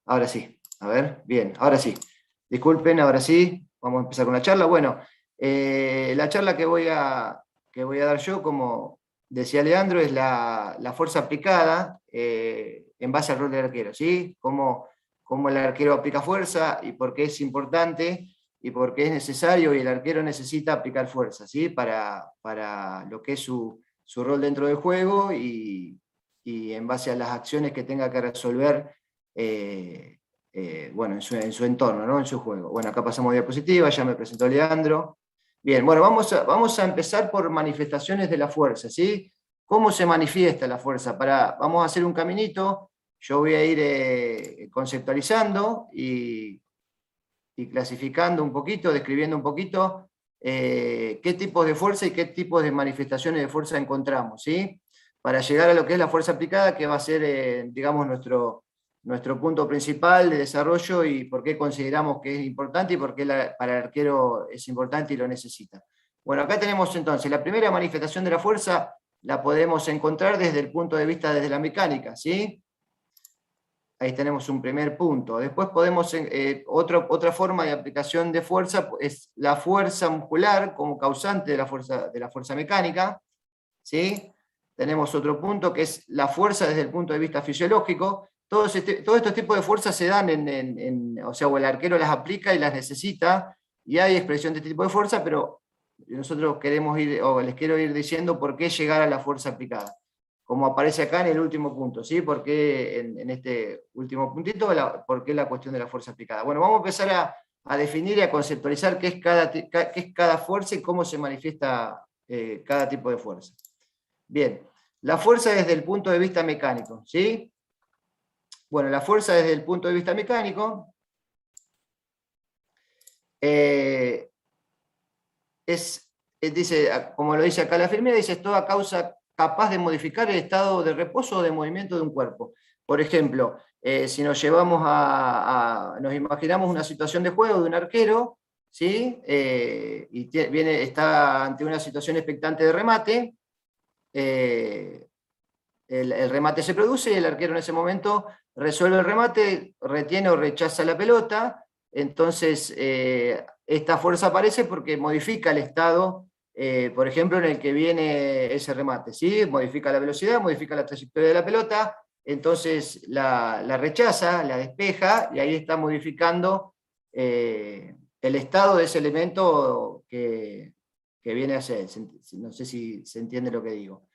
Ahora sí, a ver, bien, ahora sí. Disculpen, ahora sí, vamos a empezar con la charla. Bueno, la charla que voy a dar yo, como decía Leandro, es la fuerza aplicada en base al rol del arquero, ¿sí? Cómo el arquero aplica fuerza y por qué es importante y por qué es necesario y el arquero necesita aplicar fuerza, ¿sí? Para lo que es su rol dentro del juego y en base a las acciones que tenga que resolver eh, bueno, en su entorno, ¿no? En su juego. Bueno, acá pasamos diapositiva, ya me presentó Leandro. Bien, bueno, vamos a empezar por manifestaciones de la fuerza, ¿sí? ¿Cómo se manifiesta la fuerza? Vamos a hacer un caminito, yo voy a ir conceptualizando y clasificando un poquito, describiendo un poquito qué tipos de fuerza y qué tipos de manifestaciones de fuerza encontramos, ¿sí? Para llegar a lo que es la fuerza aplicada, que va a ser, digamos, nuestro punto principal de desarrollo y por qué consideramos que es importante y por qué para el arquero es importante y lo necesita. Bueno, acá tenemos entonces la primera manifestación de la fuerza, la podemos encontrar desde el punto de vista desde la mecánica, ¿sí? Ahí tenemos un primer punto. Después podemos, otra forma de aplicación de fuerza es la fuerza muscular como causante de la fuerza mecánica, ¿sí? Tenemos otro punto que es la fuerza desde el punto de vista fisiológico. Todos estos tipos de fuerzas se dan o sea, o el arquero las aplica y las necesita, y hay expresión de este tipo de fuerza, pero nosotros queremos ir, o les quiero ir diciendo por qué llegar a la fuerza aplicada, como aparece acá en el último punto, ¿sí? ¿Por qué en este último puntito, por qué la cuestión de la fuerza aplicada? Bueno, vamos a empezar a definir y a conceptualizar qué es cada fuerza y cómo se manifiesta cada tipo de fuerza. Bien, la fuerza desde el punto de vista mecánico, ¿sí? Bueno, la fuerza desde el punto de vista mecánico dice, como lo dice acá la firmeza, dice, es toda causa capaz de modificar el estado de reposo o de movimiento de un cuerpo. Por ejemplo, si nos llevamos nos imaginamos una situación de juego de un arquero, ¿sí? Y está ante una situación expectante de remate, el remate se produce y el arquero en ese momento resuelve el remate, retiene o rechaza la pelota, entonces esta fuerza aparece porque modifica el estado, por ejemplo, en el que viene ese remate, ¿sí? Modifica la velocidad, modifica la trayectoria de la pelota, entonces la rechaza, la despeja, y ahí está modificando el estado de ese elemento que viene a ser. No sé si se entiende lo que digo.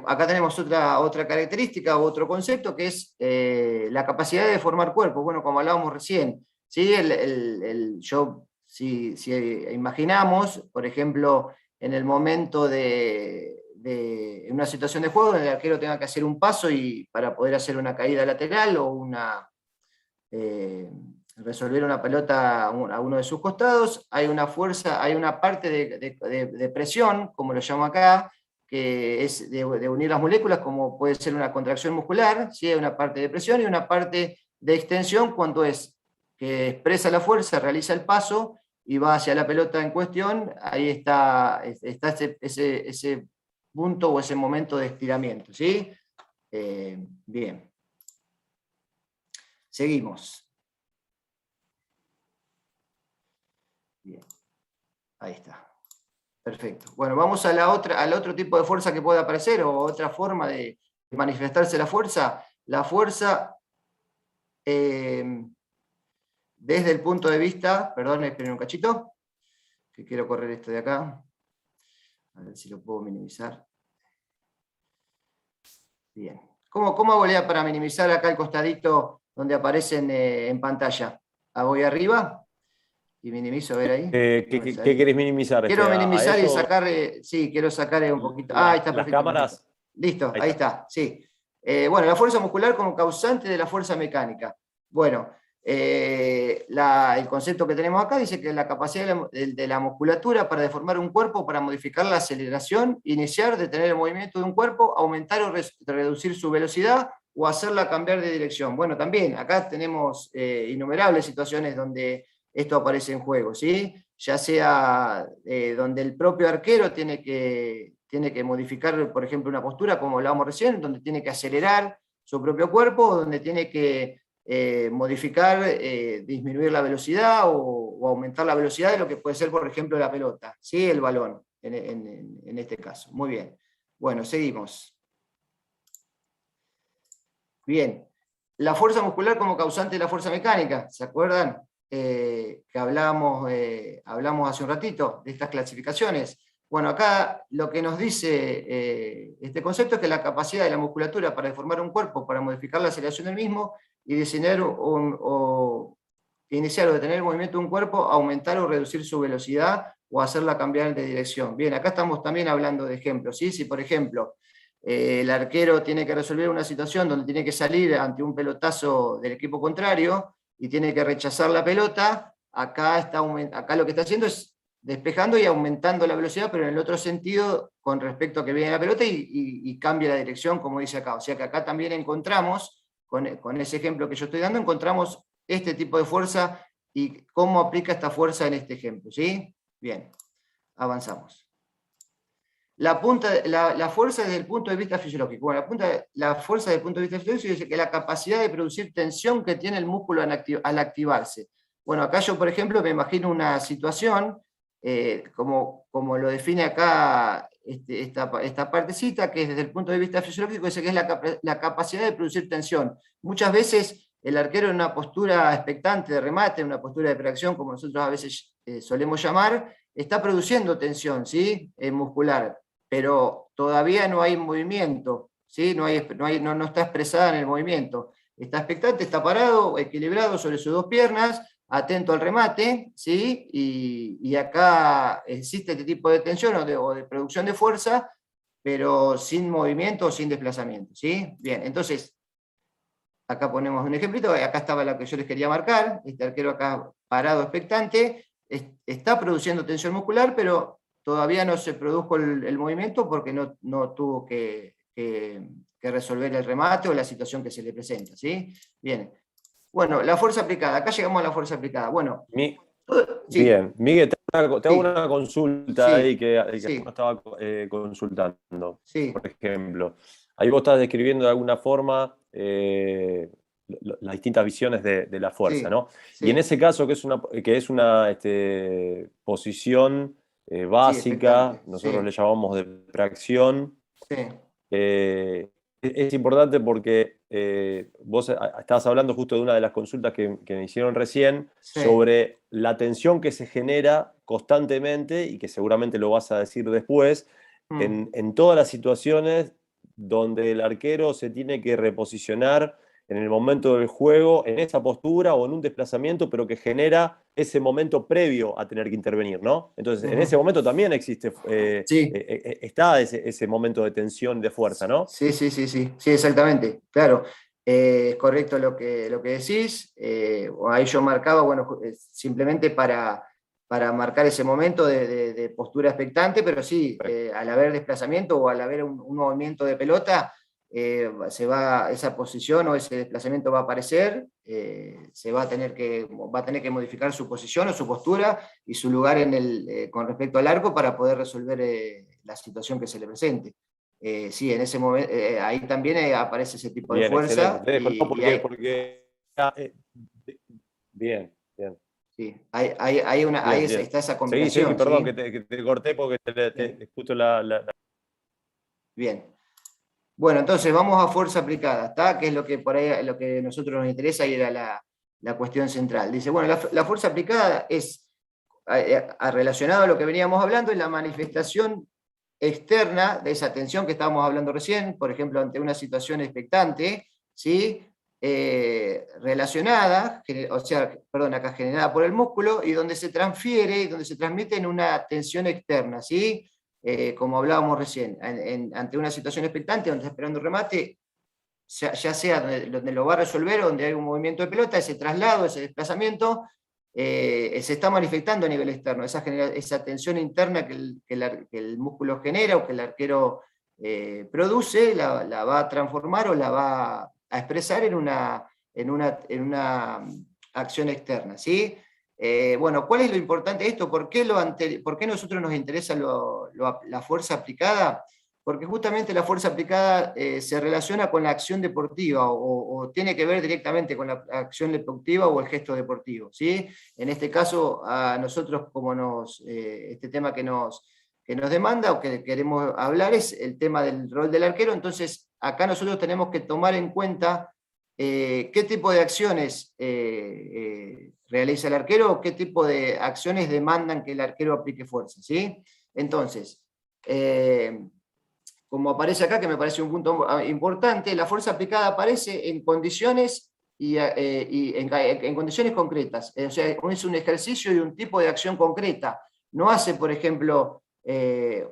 Acá tenemos otra característica, otro concepto, que es la capacidad de formar cuerpo. Bueno, como hablábamos recién, ¿sí? Si imaginamos, por ejemplo, en el momento en una situación de juego, en el arquero tenga que hacer un paso para poder hacer una caída lateral o eh, resolver una pelota a uno de sus costados, hay una fuerza, hay una parte de presión, como lo llamo acá, que es de unir las moléculas, como puede ser una contracción muscular, ¿sí? Hay una parte de presión y una parte de extensión, cuando es que expresa la fuerza, realiza el paso y va hacia la pelota en cuestión, ahí está ese punto o ese momento de estiramiento, ¿sí? Bien. Seguimos. Bien. Ahí está. Perfecto. Bueno, vamos al otro tipo de fuerza que puede aparecer, o otra forma de manifestarse la fuerza. La fuerza, desde el punto de vista, perdón, esperen un cachito, que quiero correr esto de acá. A ver si lo puedo minimizar. Bien. ¿Cómo hago para minimizar acá el costadito donde aparecen en pantalla? Voy arriba y minimizo, a ver ahí. ¿Qué querés minimizar? Quiero ¿A minimizar y eso? sacar, sí, quiero sacar un poquito. Ahí está, ¿Las perfecto, perfecto. cámaras? Listo, ahí está, sí. Bueno, la fuerza muscular como causante de la fuerza mecánica. Bueno, el concepto que tenemos acá dice que la capacidad de la musculatura para deformar un cuerpo, para modificar la aceleración, iniciar, detener el movimiento de un cuerpo, aumentar o reducir su velocidad o hacerla cambiar de dirección. Bueno, también acá tenemos innumerables situaciones donde esto aparece en juego, ¿sí? Ya sea donde el propio arquero tiene que modificar, por ejemplo, una postura, como hablábamos recién, donde tiene que acelerar su propio cuerpo, o donde tiene que modificar, disminuir la velocidad o aumentar la velocidad de lo que puede ser, por ejemplo, la pelota, ¿sí? El balón, en este caso. Muy bien. Bueno, seguimos. Bien. La fuerza muscular como causante de la fuerza mecánica, ¿se acuerdan? Que hablamos hace un ratito de estas clasificaciones. Bueno, acá lo que nos dice este concepto es que la capacidad de la musculatura para deformar un cuerpo, para modificar la aceleración del mismo y diseñar iniciar o detener el movimiento de un cuerpo, aumentar o reducir su velocidad o hacerla cambiar de dirección. Bien, acá estamos también hablando de ejemplos, ¿sí? Si por ejemplo el arquero tiene que resolver una situación donde tiene que salir ante un pelotazo del equipo contrario y tiene que rechazar la pelota, acá lo que está haciendo es despejando y aumentando la velocidad, pero en el otro sentido con respecto a que viene la pelota y cambia la dirección, como dice acá. O sea que acá también encontramos, con ese ejemplo que yo estoy dando, encontramos este tipo de fuerza y cómo aplica esta fuerza en este ejemplo, ¿sí? Bien, avanzamos. La fuerza desde el punto de vista fisiológico. Bueno, la fuerza desde el punto de vista fisiológico dice que la capacidad de producir tensión que tiene el músculo al activarse. Bueno, acá yo, por ejemplo, me imagino una situación, como lo define acá esta partecita, que es desde el punto de vista fisiológico, dice que es la capacidad de producir tensión. Muchas veces el arquero en una postura expectante de remate, en una postura de preacción, como nosotros a veces solemos llamar, está produciendo tensión, ¿sí? Muscular, pero todavía no hay movimiento, ¿sí? No está expresada en el movimiento. Está expectante, está parado, equilibrado sobre sus dos piernas, atento al remate, ¿sí? Y acá existe este tipo de tensión o de producción de fuerza, pero sin movimiento o sin desplazamiento, ¿sí? Bien, entonces, acá ponemos un ejemplito, acá estaba la que yo les quería marcar, este arquero acá parado expectante, está produciendo tensión muscular, pero todavía no se produjo el movimiento porque no tuvo que resolver el remate o la situación que se le presenta, ¿sí? Bien. Bueno, la fuerza aplicada, acá llegamos a la fuerza aplicada. Bueno, sí. Bien, Miguel, te hago una consulta ahí que sí. uno estaba consultando. Sí. Por ejemplo, ahí vos estás describiendo de alguna forma las distintas visiones de la fuerza, ¿no? Sí. Y en ese caso, que es una posición básica, nosotros le llamamos de preacción. Sí. Es importante porque vos estabas hablando justo de una de las consultas que me hicieron recién sobre la tensión que se genera constantemente y que seguramente lo vas a decir después en todas las situaciones donde el arquero se tiene que reposicionar en el momento del juego, en esa postura o en un desplazamiento, pero que genera ese momento previo a tener que intervenir, ¿no? Entonces, en ese momento también existe, está ese momento de tensión, de fuerza, ¿no? Sí, exactamente, claro. Es correcto lo que decís. Ahí yo marcaba, bueno, simplemente para marcar ese momento de postura expectante, pero sí, al haber desplazamiento o al haber un movimiento de pelota, esa posición o ese desplazamiento va a aparecer, va a tener que modificar su posición o su postura y su lugar con respecto al arco para poder resolver la situación que se le presente. Sí, en ese momento, ahí también aparece ese tipo de fuerza. Bien. Sí, ahí está esa combinación. Sí, perdón, que te corté porque te escucho Bien. Bueno, entonces vamos a fuerza aplicada, ¿está? Que es lo que por ahí lo que a nosotros nos interesa y era la cuestión central. Dice, bueno, la fuerza aplicada es, relacionado a lo que veníamos hablando, es la manifestación externa de esa tensión que estábamos hablando recién, por ejemplo, ante una situación expectante, ¿sí? Relacionada, acá generada por el músculo, y donde se transfiere, donde se transmite en una tensión externa, ¿sí? Como hablábamos recién, ante una situación expectante, donde está esperando un remate, ya sea donde lo va a resolver o donde hay un movimiento de pelota, ese traslado, ese desplazamiento, se está manifestando a nivel externo, esa tensión interna que el músculo genera o que el arquero produce, la va a transformar o la va a expresar en una acción externa, ¿sí? Bueno, ¿cuál es lo importante de esto? ¿Por qué nosotros nos interesa la fuerza aplicada? Porque justamente la fuerza aplicada se relaciona con la acción deportiva o tiene que ver directamente con la acción deportiva o el gesto deportivo, ¿sí? En este caso, a nosotros, como este tema que nos demanda o que queremos hablar es el tema del rol del arquero. Entonces, acá nosotros tenemos que tomar en cuenta qué tipo de acciones realiza el arquero o qué tipo de acciones demandan que el arquero aplique fuerza, ¿sí? Entonces, como aparece acá, que me parece un punto importante, la fuerza aplicada aparece en condiciones en condiciones concretas. O sea, es un ejercicio y un tipo de acción concreta. No hace, por ejemplo,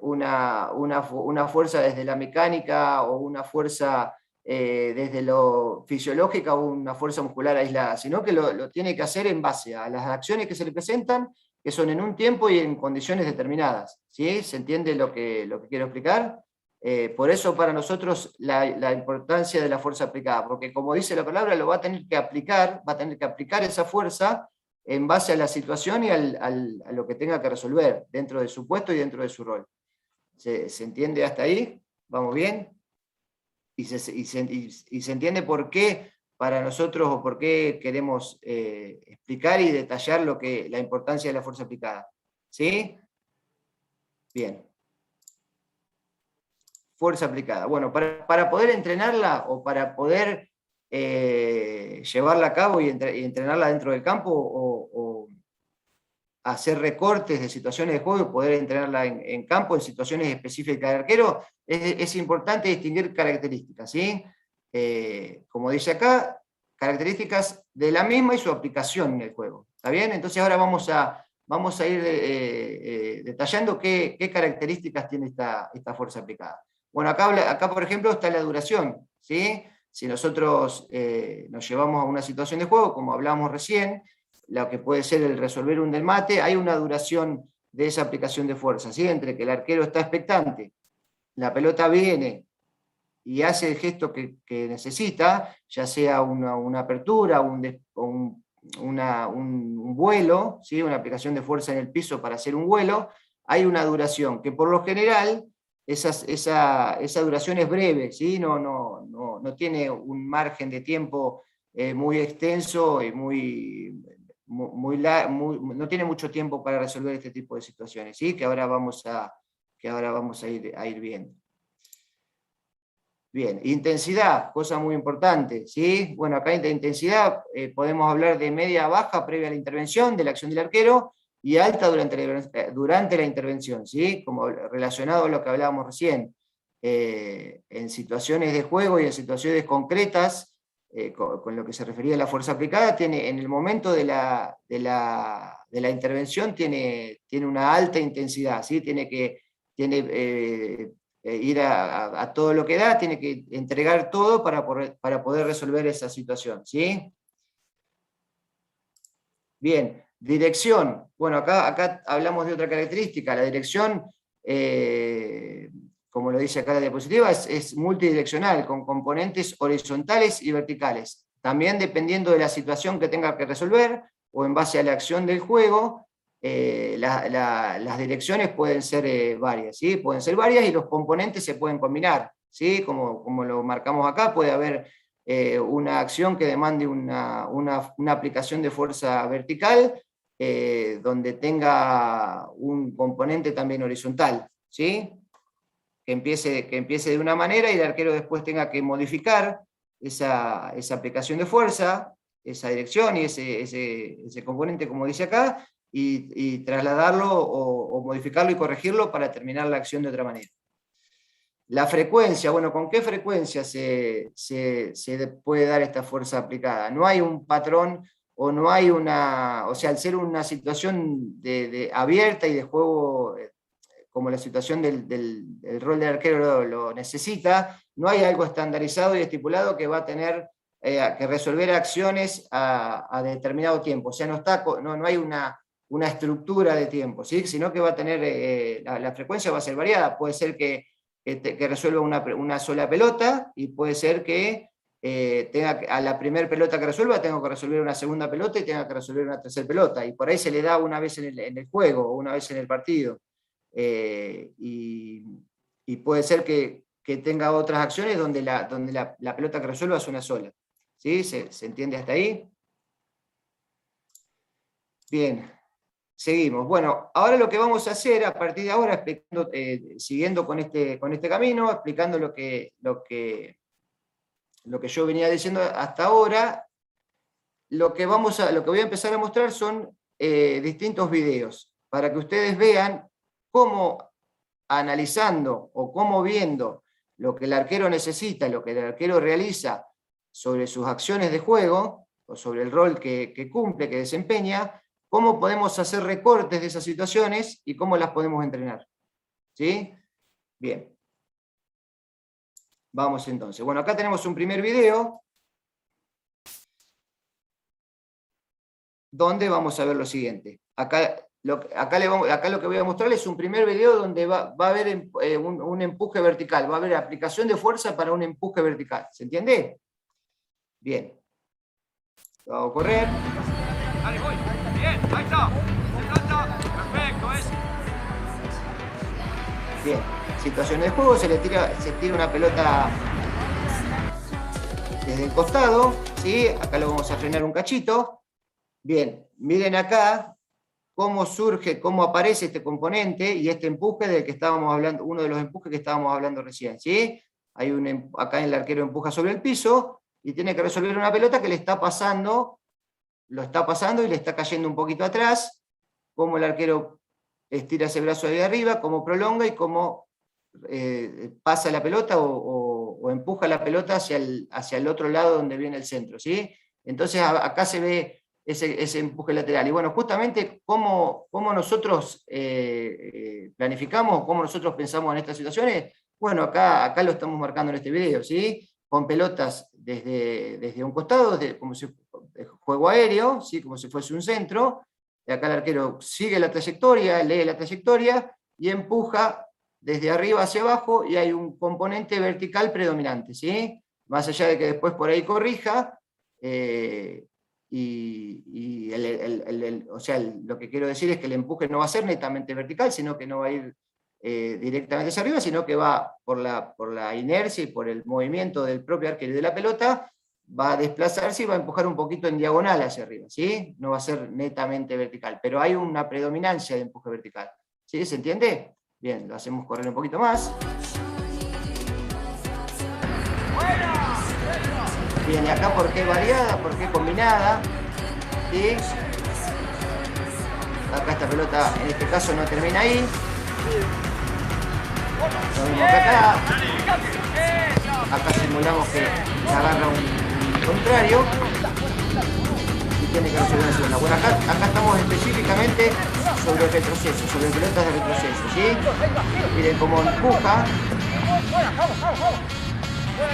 una fuerza desde la mecánica o una fuerza desde lo fisiológica o una fuerza muscular aislada, sino que lo tiene que hacer en base a las acciones que se le presentan, que son en un tiempo y en condiciones determinadas. ¿Sí? ¿Se entiende lo que quiero explicar? Por eso para nosotros la importancia de la fuerza aplicada, porque como dice la palabra, lo va a tener que aplicar, va a tener que aplicar esa fuerza en base a la situación y a lo que tenga que resolver dentro de su puesto y dentro de su rol. ¿Se entiende hasta ahí? ¿Vamos bien? Y se entiende por qué para nosotros o por qué queremos explicar y detallar la importancia de la fuerza aplicada. ¿Sí? Bien. Fuerza aplicada. Bueno, para poder entrenarla o para poder llevarla a cabo y entrenarla dentro del campo o hacer recortes de situaciones de juego y poder entrenarla en campo, en situaciones específicas de arquero, es importante distinguir características, ¿sí? Como dice acá, características de la misma y su aplicación en el juego. ¿Está bien? Entonces ahora vamos a ir detallando qué características tiene esta fuerza aplicada. Bueno, acá por ejemplo está la duración, ¿sí? Si nosotros nos llevamos a una situación de juego, como hablamos recién, lo que puede ser el resolver un del mate, hay una duración de esa aplicación de fuerza, ¿sí? Entre que el arquero está expectante, la pelota viene y hace el gesto que necesita, ya sea una apertura, un vuelo, ¿sí? Una aplicación de fuerza en el piso para hacer un vuelo, hay una duración que por lo general esa duración es breve, ¿sí? No tiene un margen de tiempo muy extenso y no tiene mucho tiempo para resolver este tipo de situaciones, ¿sí? Que ahora vamos a ir viendo. Bien, intensidad, cosa muy importante, ¿sí? Bueno, acá de intensidad podemos hablar de media baja previa a la intervención, de la acción del arquero, y alta durante la intervención, ¿sí? Como relacionado a lo que hablábamos recién. En situaciones de juego y en situaciones concretas, con lo que se refería a la fuerza aplicada, en el momento de la intervención tiene una alta intensidad, ¿sí? Tiene ir a todo lo que da, tiene que entregar todo para poder resolver esa situación, ¿sí? Bien, dirección. Bueno, acá hablamos de otra característica. La dirección, como lo dice acá la diapositiva, es multidireccional, con componentes horizontales y verticales. También dependiendo de la situación que tenga que resolver, o en base a la acción del juego, las direcciones pueden ser varias, ¿sí? Pueden ser varias y los componentes se pueden combinar, ¿sí? Como lo marcamos acá, puede haber una acción que demande una aplicación de fuerza vertical, donde tenga un componente también horizontal, ¿sí? Que empiece de una manera y el arquero después tenga que modificar esa aplicación de fuerza, esa dirección y ese componente, como dice acá, y trasladarlo o modificarlo y corregirlo para terminar la acción de otra manera. La frecuencia, bueno, ¿con qué frecuencia se puede dar esta fuerza aplicada? No hay un patrón o no hay o sea, al ser una situación abierta y de juego, como la situación del rol del arquero lo necesita, no hay algo estandarizado y estipulado que va a tener que resolver acciones a determinado tiempo. O sea, no hay una estructura de tiempo, ¿sí? Sino que va a tener, la frecuencia va a ser variada. Puede ser que resuelva una sola pelota, y puede ser que a la primera pelota que resuelva tengo que resolver una segunda pelota y tenga que resolver una tercera pelota, y por ahí se le da una vez en el juego o una vez en el partido. Y y puede ser que tenga otras acciones donde la pelota que resuelva es una sola. ¿Sí? ¿Se entiende hasta ahí? Bien, seguimos. Bueno, ahora lo que vamos a hacer a partir de ahora, siguiendo con este camino, explicando lo que yo venía diciendo hasta ahora, lo que voy a empezar a mostrar son distintos videos, para que ustedes vean cómo, analizando o cómo viendo lo que el arquero necesita, lo que el arquero realiza sobre sus acciones de juego, o sobre el rol que cumple, que desempeña, cómo podemos hacer recortes de esas situaciones y cómo las podemos entrenar. ¿Sí? Bien. Vamos entonces. Bueno, acá tenemos un primer video donde vamos a ver lo siguiente. Acá lo que voy a mostrarles es un primer video donde va a haber un empuje vertical, va a haber aplicación de fuerza para un empuje vertical. ¿Se entiende? Bien. Lo hago correr. Dale, voy. Bien, ahí está. Se trata. Perfecto, es. Bien. Situación de juego, se tira una pelota desde el costado, ¿sí? Acá lo vamos a frenar un cachito. Bien, miren acá cómo surge, cómo aparece este componente y este empuje del que estábamos hablando, uno de los empujes que estábamos hablando recién, ¿sí? Acá el arquero empuja sobre el piso y tiene que resolver una pelota que le está pasando, lo está pasando y le está cayendo un poquito atrás, cómo el arquero estira ese brazo de arriba, cómo prolonga y cómo pasa la pelota o empuja la pelota hacia el otro lado donde viene el centro, ¿sí? Entonces acá se ve ese empuje lateral. Y bueno, justamente cómo nosotros planificamos, cómo nosotros pensamos en estas situaciones, bueno, acá lo estamos marcando en este video, ¿sí? Con pelotas desde un costado, como si juego aéreo, ¿sí? Como si fuese un centro, y acá el arquero sigue la trayectoria, lee la trayectoria y empuja desde arriba hacia abajo, y hay un componente vertical predominante, ¿sí? Más allá de que después por ahí corrija, o sea, lo que quiero decir es que el empuje no va a ser netamente vertical, sino que no va a ir directamente hacia arriba, sino que va por la inercia y por el movimiento del propio arquero y de la pelota, va a desplazarse y va a empujar un poquito en diagonal hacia arriba, ¿sí? No va a ser netamente vertical, pero hay una predominancia de empuje vertical, ¿sí? ¿Se entiende? Bien, lo hacemos correr un poquito más. Bien, y acá ¿por qué variada? ¿Por qué combinada? ¿Sí? Acá esta pelota, en este caso, no termina ahí. Lo mismo que acá. Acá simulamos que se agarra un contrario y tiene que resolver una segunda. Bueno, acá estamos específicamente sobre el retroceso, sobre pelotas de retroceso, ¿sí? Miren cómo empuja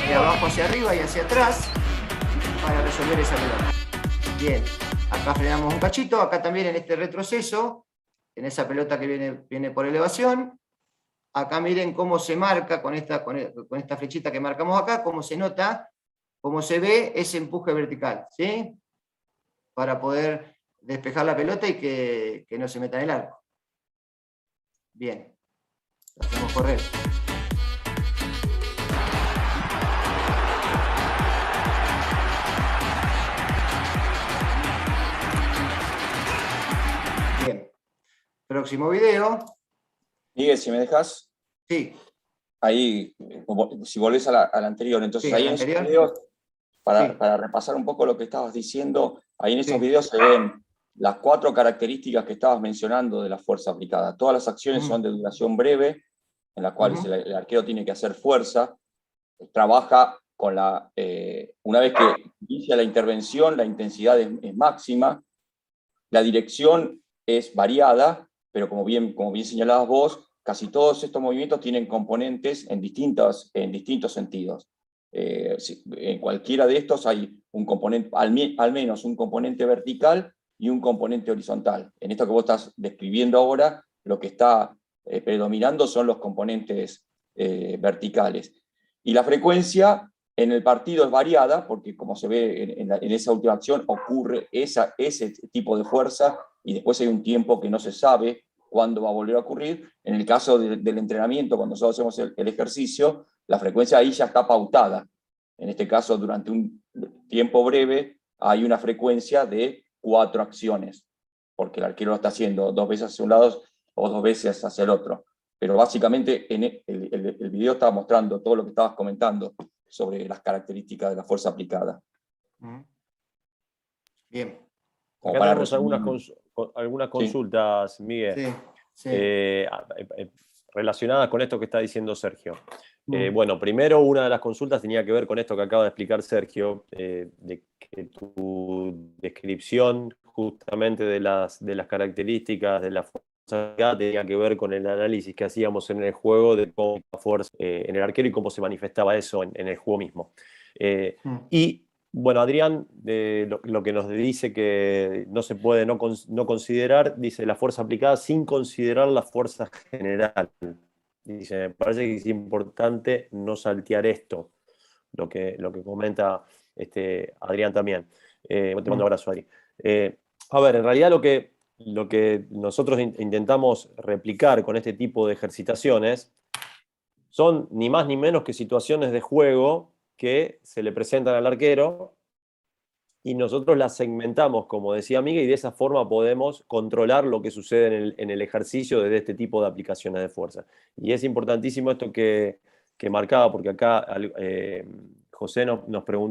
de abajo hacia arriba y hacia atrás para resolver esa pelota. Bien, acá frenamos un cachito, acá también en este retroceso, en esa pelota que viene por elevación. Acá miren cómo se marca con esta flechita que marcamos acá, cómo se nota, cómo se ve ese empuje vertical, ¿sí? Para poder despejar la pelota y que no se meta en el arco. Bien, lo hacemos correr. Bien, próximo video. Miguel, si me dejas, Sí. ahí, si volvés al anterior, entonces Sí, ahí al en esos anterior. videos, Sí. para repasar un poco lo que estabas diciendo, ahí en esos Sí. videos se ven las 4 características que estabas mencionando de la fuerza aplicada. Todas las acciones son de duración breve, en las cuales el arquero tiene que hacer fuerza, trabaja con una vez que inicia la intervención, la intensidad es máxima, la dirección es variada, pero como bien señalabas vos, casi todos estos movimientos tienen componentes en distintos sentidos. En cualquiera de estos hay un componente, al menos un componente vertical y un componente horizontal. En esto que vos estás describiendo ahora, lo que está predominando son los componentes verticales. Y la frecuencia en el partido es variada, porque como se ve en esa última acción, ocurre ese tipo de fuerza, y después hay un tiempo que no se sabe cuándo va a volver a ocurrir. En el caso del entrenamiento, cuando nosotros hacemos el ejercicio, la frecuencia ahí ya está pautada. En este caso, durante un tiempo breve, hay una frecuencia de 4 acciones, porque el arquero lo está haciendo 2 veces hacia un lado o 2 veces hacia el otro. Pero básicamente el video estaba mostrando todo lo que estabas comentando sobre las características de la fuerza aplicada. Bien. Acá tenemos algunas consultas, sí. Miguel, sí. Relacionadas con esto que está diciendo Sergio. Bueno, primero una de las consultas tenía que ver con esto que acaba de explicar Sergio, de que tu descripción justamente de las características de la fuerza tenía que ver con el análisis que hacíamos en el juego de cómo la fuerza en el arquero y cómo se manifestaba eso en el juego mismo. Y bueno, Adrián, lo que nos dice que no se puede no considerar, dice la fuerza aplicada sin considerar la fuerza general. Dice, me parece que es importante no saltear esto, lo que comenta Adrián también. Te mando un abrazo, Adri. A ver, en realidad lo que nosotros intentamos replicar con este tipo de ejercitaciones son ni más ni menos que situaciones de juego que se le presentan al arquero y nosotros las segmentamos, como decía Miguel, y de esa forma podemos controlar lo que sucede en el ejercicio desde este tipo de aplicaciones de fuerza. Y es importantísimo esto que marcaba, porque acá José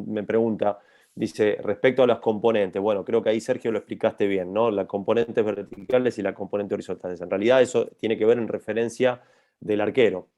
me pregunta, dice, respecto a las componentes, bueno, creo que ahí Sergio lo explicaste bien, ¿no? Las componentes verticales y las componentes horizontales. En realidad eso tiene que ver en referencia del arquero.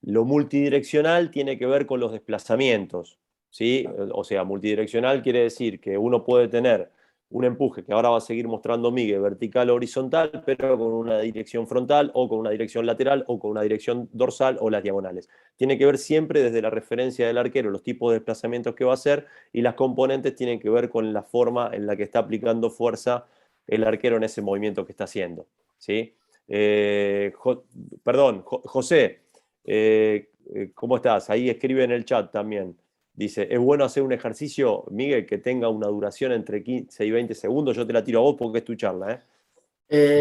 Lo multidireccional tiene que ver con los desplazamientos, ¿sí? O sea, multidireccional quiere decir que uno puede tener un empuje, que ahora va a seguir mostrando Miguel, vertical o horizontal, pero con una dirección frontal o con una dirección lateral o con una dirección dorsal o las diagonales. Tiene que ver siempre desde la referencia del arquero, los tipos de desplazamientos que va a hacer, y las componentes tienen que ver con la forma en la que está aplicando fuerza el arquero en ese movimiento que está haciendo, ¿sí? José, ¿cómo estás? Ahí escribe en el chat también. Dice, es bueno hacer un ejercicio, Miguel, que tenga una duración entre 15 y 20 segundos. Yo te la tiro a vos porque es tu charla, ¿eh?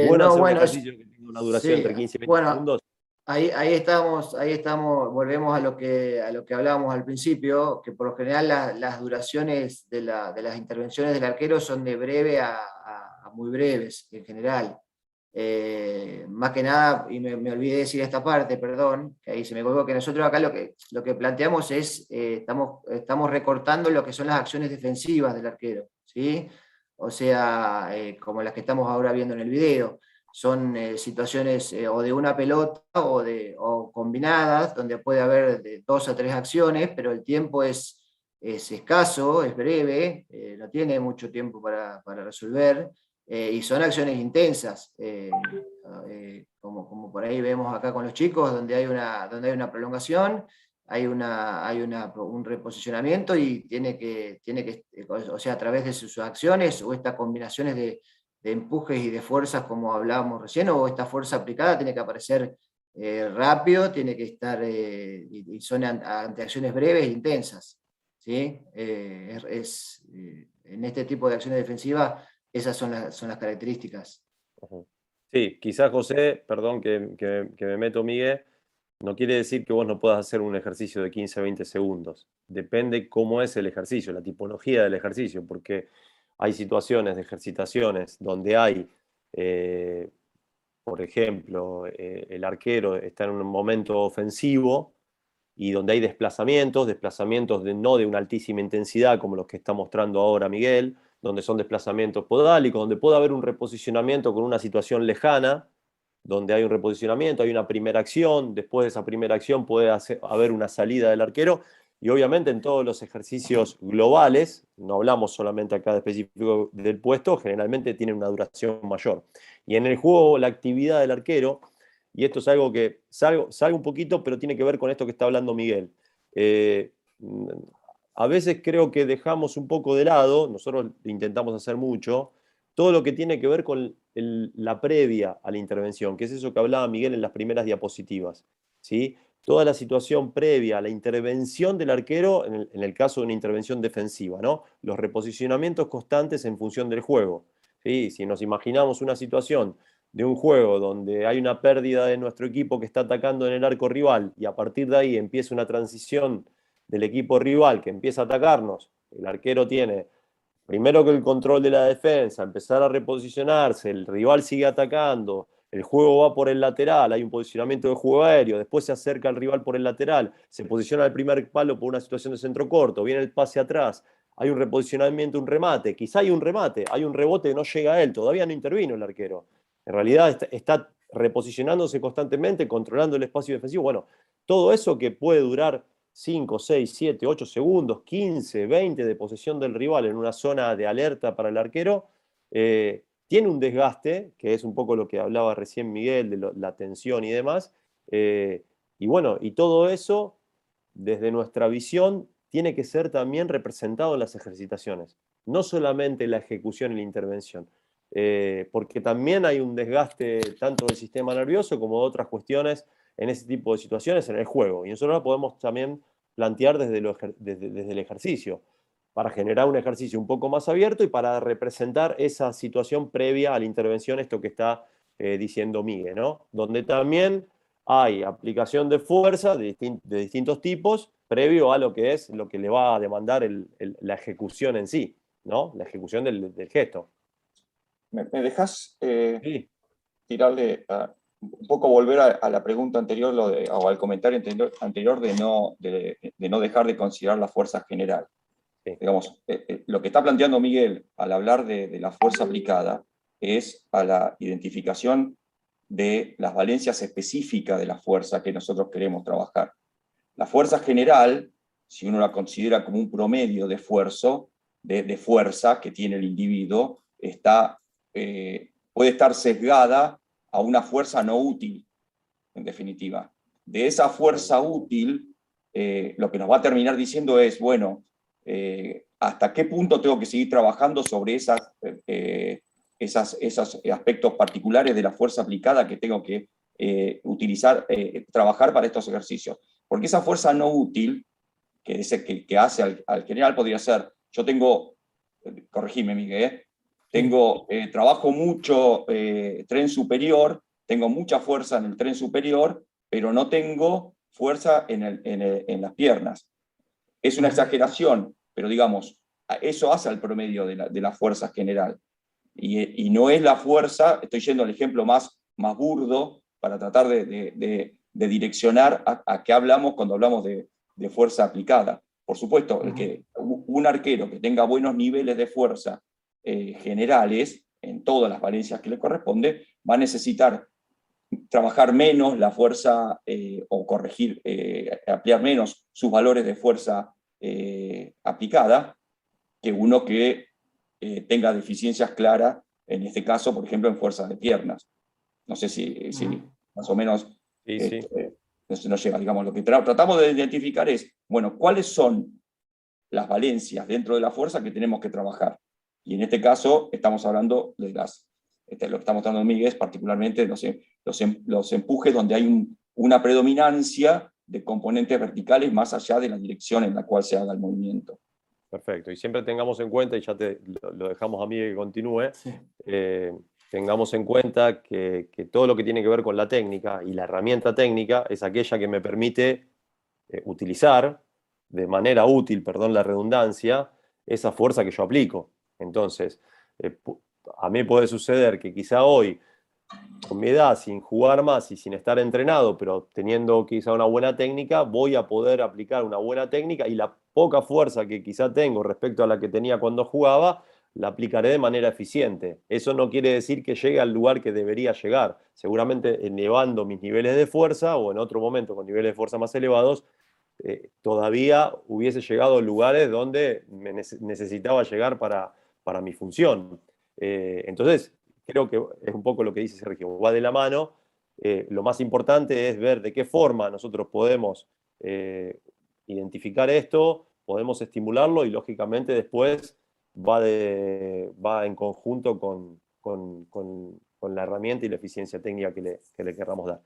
¿Es bueno hacer un ejercicio que tenga una duración entre 15 y 20 segundos? Ahí estamos, volvemos a lo que hablábamos al principio, que por lo general las duraciones de las intervenciones del arquero son de breve a muy breves, en general. Más que nada, y me olvidé decir esta parte, perdón, que ahí se me colgó, que nosotros acá lo que planteamos es, estamos recortando lo que son las acciones defensivas del arquero, ¿sí? O sea, como las que estamos ahora viendo en el video. Son situaciones o de una pelota o combinadas, donde puede haber de 2 a 3 acciones, pero el tiempo es escaso, es breve, no tiene mucho tiempo para resolver, y son acciones intensas, como por ahí vemos acá con los chicos, donde hay una prolongación, hay un reposicionamiento y tiene que, o sea, a través de sus acciones o estas combinaciones de empujes y de fuerzas, como hablábamos recién, o esta fuerza aplicada tiene que aparecer rápido, tiene que estar, y son ante acciones breves e intensas, ¿sí? En este tipo de acciones defensivas, esas son las características. Sí, quizás José, perdón que me meto, Miguel, no quiere decir que vos no puedas hacer un ejercicio de 15 a 20 segundos. Depende cómo es el ejercicio, la tipología del ejercicio, porque hay situaciones de ejercitaciones donde hay, por ejemplo, el arquero está en un momento ofensivo y donde hay desplazamientos no de una altísima intensidad como los que está mostrando ahora Miguel, donde son desplazamientos podálicos, donde puede haber un reposicionamiento con una situación lejana, donde hay un reposicionamiento, hay una primera acción, después de esa primera acción puede haber una salida del arquero, y obviamente en todos los ejercicios globales, no hablamos solamente acá de específico del puesto, generalmente tienen una duración mayor. Y en el juego, la actividad del arquero, y esto es algo que salgo un poquito, pero tiene que ver con esto que está hablando Miguel. A veces creo que dejamos un poco de lado, nosotros intentamos hacer mucho, todo lo que tiene que ver con la previa a la intervención, que es eso que hablaba Miguel en las primeras diapositivas, ¿sí? Toda la situación previa a la intervención del arquero, en el caso de una intervención defensiva, ¿no? Los reposicionamientos constantes en función del juego, ¿sí? Si nos imaginamos una situación de un juego donde hay una pérdida de nuestro equipo que está atacando en el arco rival y a partir de ahí empieza una transición del equipo rival que empieza a atacarnos, el arquero tiene primero que el control de la defensa, empezar a reposicionarse, el rival sigue atacando, el juego va por el lateral, hay un posicionamiento de juego aéreo, después se acerca al rival por el lateral, se posiciona al primer palo por una situación de centro corto, viene el pase atrás, hay un reposicionamiento, un remate, quizá hay un remate, hay un rebote que no llega a él, todavía no intervino el arquero. En realidad está reposicionándose constantemente, controlando el espacio defensivo. Bueno, todo eso que puede durar 5, 6, 7, 8 segundos, 15, 20 de posesión del rival en una zona de alerta para el arquero, tiene un desgaste, que es un poco lo que hablaba recién Miguel, de la tensión y demás. Y bueno, y todo eso, desde nuestra visión, tiene que ser también representado en las ejercitaciones, no solamente la ejecución y la intervención. Porque también hay un desgaste tanto del sistema nervioso como de otras cuestiones en ese tipo de situaciones en el juego. Y nosotros lo podemos también plantear desde el ejercicio, para generar un ejercicio un poco más abierto y para representar esa situación previa a la intervención, esto que está diciendo Miguel, ¿no? Donde también hay aplicación de fuerza de distintos tipos, previo a lo que es lo que le va a demandar la ejecución en sí, ¿no? La ejecución del gesto. ¿Me dejas Sí. tirarle un poco volver a la pregunta anterior o al comentario anterior de no dejar de considerar la fuerza general? Sí. Digamos, lo que está planteando Miguel al hablar de la fuerza aplicada es a la identificación de las valencias específicas de la fuerza que nosotros queremos trabajar. La fuerza general, si uno la considera como un promedio de esfuerzo, de fuerza que tiene el individuo, puede estar sesgada a una fuerza no útil, en definitiva. De esa fuerza útil, lo que nos va a terminar diciendo es, bueno, hasta qué punto tengo que seguir trabajando sobre esos aspectos particulares de la fuerza aplicada que tengo que utilizar, trabajar para estos ejercicios. Porque esa fuerza no útil que hace al general podría ser, yo tengo, corregime Miguel, trabajo mucho tren superior, tengo mucha fuerza en el tren superior, pero no tengo fuerza en las piernas. Es una exageración, pero digamos, eso hace al promedio de la fuerza general. Y no es la fuerza, estoy yendo al ejemplo más burdo, para tratar de direccionar a qué hablamos cuando hablamos de fuerza aplicada. Por supuesto, un arquero que tenga buenos niveles de fuerza generales, en todas las valencias que le corresponde, va a necesitar trabajar menos la fuerza o corregir, ampliar menos sus valores de fuerza aplicada que uno que tenga deficiencias claras, en este caso, por ejemplo, en fuerza de piernas. No sé si más o menos nos lleva. Digamos, lo que tratamos de identificar es, bueno, ¿cuáles son las valencias dentro de la fuerza que tenemos que trabajar? Y en este caso estamos hablando de lo que estamos tratando, Miguel, es particularmente los empujes donde hay una predominancia de componentes verticales más allá de la dirección en la cual se haga el movimiento. Perfecto, y siempre tengamos en cuenta, y ya lo dejamos a Miguel que continúe, tengamos en cuenta que todo lo que tiene que ver con la técnica y la herramienta técnica es aquella que me permite utilizar de manera útil, perdón la redundancia, esa fuerza que yo aplico. Entonces, a mí puede suceder que quizá hoy, con mi edad, sin jugar más y sin estar entrenado, pero teniendo quizá una buena técnica, voy a poder aplicar una buena técnica y la poca fuerza que quizá tengo respecto a la que tenía cuando jugaba, la aplicaré de manera eficiente. Eso no quiere decir que llegue al lugar que debería llegar. Seguramente elevando mis niveles de fuerza o en otro momento con niveles de fuerza más elevados, todavía hubiese llegado a lugares donde me necesitaba llegar para mi función. Entonces, creo que es un poco lo que dice Sergio, va de la mano. Lo más importante es ver de qué forma nosotros podemos identificar esto, podemos estimularlo y lógicamente después va en conjunto con la herramienta y la eficiencia técnica que le querramos dar.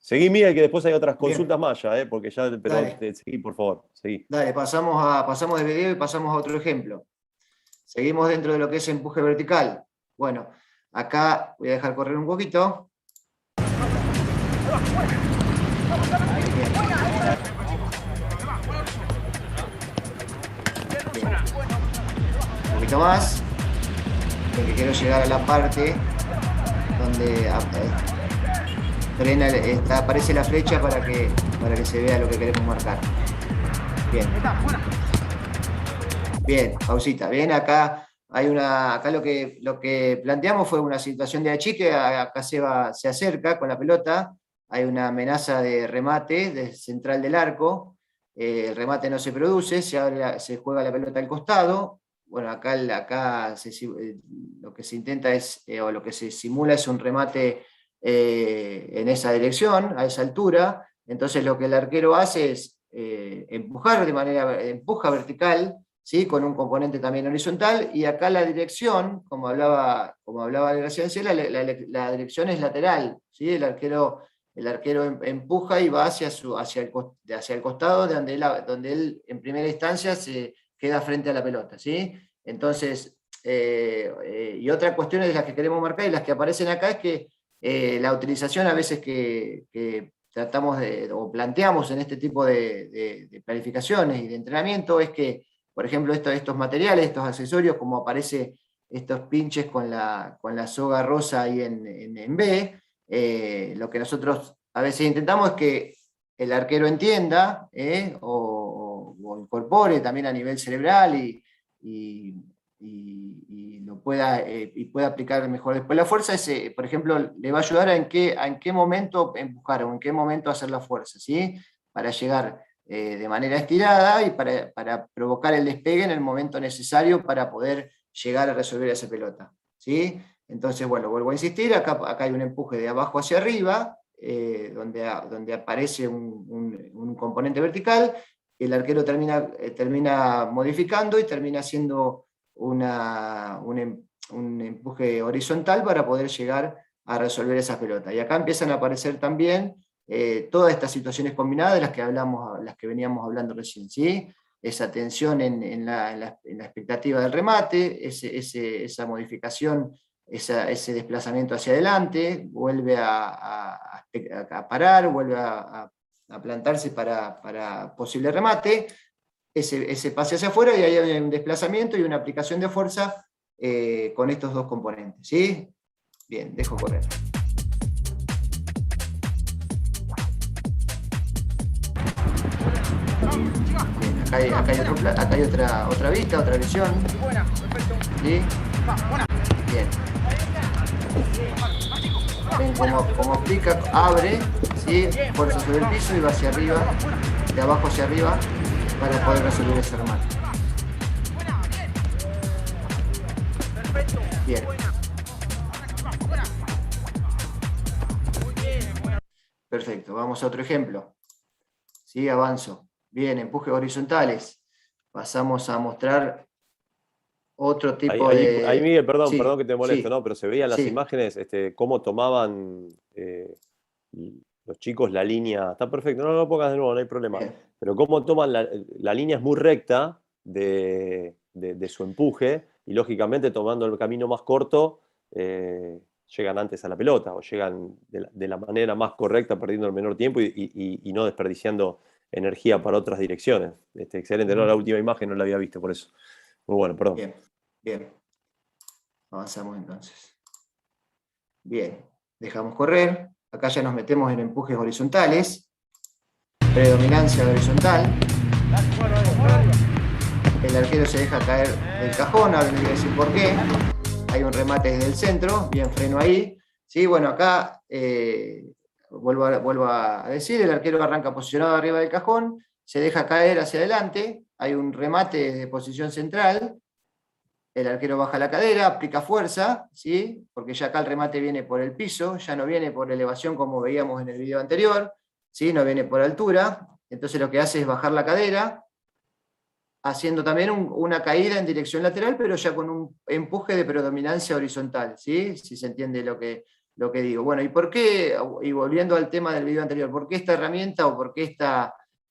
Seguí, Miguel, que después hay otras consultas más ya, porque ya, pero seguí, por favor, seguí. Dale, pasamos de video y pasamos a otro ejemplo. Seguimos dentro de lo que es empuje vertical. Bueno, Acá voy a dejar correr un poquito. Bien. Un poquito más. Porque quiero llegar a la parte donde aparece la flecha para que se vea lo que queremos marcar. Bien. Bien, pausita. Bien, acá lo que planteamos fue una situación de achique, acá se acerca con la pelota, hay una amenaza de remate de central del arco, el remate no se produce, se juega la pelota al costado. Bueno, acá lo que se intenta o lo que se simula es un remate en esa dirección, a esa altura. Entonces lo que el arquero hace es empuja vertical, ¿sí? Con un componente también horizontal, y acá la dirección, como hablaba Graciela, la dirección es lateral, ¿sí? El arquero empuja y va hacia el costado, donde él en primera instancia se queda frente a la pelota, ¿sí? Entonces, y otra cuestión de las que queremos marcar y las que aparecen acá es que la utilización a veces que tratamos o planteamos en este tipo de planificaciones y de entrenamiento es que, por ejemplo, estos materiales, estos accesorios, como aparece estos pinches con la soga rosa ahí en B, lo que nosotros a veces intentamos es que el arquero entienda o incorpore también a nivel cerebral y lo pueda aplicar mejor después. La fuerza, por ejemplo, le va a ayudar en qué momento empujar o en qué momento hacer la fuerza, ¿sí? Para llegar de manera estirada y para provocar el despegue en el momento necesario para poder llegar a resolver esa pelota, ¿sí? Entonces, bueno, vuelvo a insistir, acá hay un empuje de abajo hacia arriba, donde aparece un componente vertical, el arquero termina modificando y termina haciendo un empuje horizontal para poder llegar a resolver esas pelotas. Y acá empiezan a aparecer también todas estas situaciones combinadas de las que veníamos hablando recién, ¿sí? Esa tensión en la expectativa del remate, esa modificación, ese desplazamiento hacia adelante, vuelve a parar, vuelve a plantarse para posible remate, ese pase hacia afuera, y ahí hay un desplazamiento y una aplicación de fuerza con estos dos componentes, ¿sí? Bien, dejo correr. Bien, acá hay otra vista, otra visión. ¿Sí? Bien. Ven como aplica, abre, ¿sí? Fuerza sobre el piso y va hacia arriba, de abajo hacia arriba, para poder resolver ese remate. Bien. Perfecto, vamos a otro ejemplo. ¿Sí? Avanzo. Bien, empujes horizontales. Pasamos a mostrar otro tipo de... Ahí, Miguel, perdón, Sí, perdón que te moleste, sí, ¿no? Pero se veían las sí. imágenes, cómo tomaban los chicos la línea. Está perfecto, no lo pongas de nuevo, no hay problema. Bien. Pero cómo toman la línea es muy recta de su empuje, y lógicamente tomando el camino más corto, llegan antes a la pelota, o llegan de la manera más correcta, perdiendo el menor tiempo y no desperdiciando energía para otras direcciones. Excelente, no, la última imagen no la había visto, por eso. Muy bueno, perdón. Bien, bien. Avanzamos entonces. Bien, dejamos correr. Acá ya nos metemos en empujes horizontales. Predominancia horizontal. El arquero se deja caer del cajón, ahora les voy a decir por qué. Hay un remate desde el centro, bien, freno ahí. Sí, bueno, acá vuelvo a decir, el arquero arranca posicionado arriba del cajón, se deja caer hacia adelante, hay un remate de posición central, el arquero baja la cadera, aplica fuerza, ¿sí? Porque ya acá el remate viene por el piso, ya no viene por elevación como veíamos en el video anterior, ¿sí? No viene por altura, entonces lo que hace es bajar la cadera, haciendo también una caída en dirección lateral, pero ya con un empuje de predominancia horizontal, ¿sí? Si se entiende lo que digo. Bueno, ¿y por qué? Y volviendo al tema del video anterior, ¿por qué esta herramienta o por qué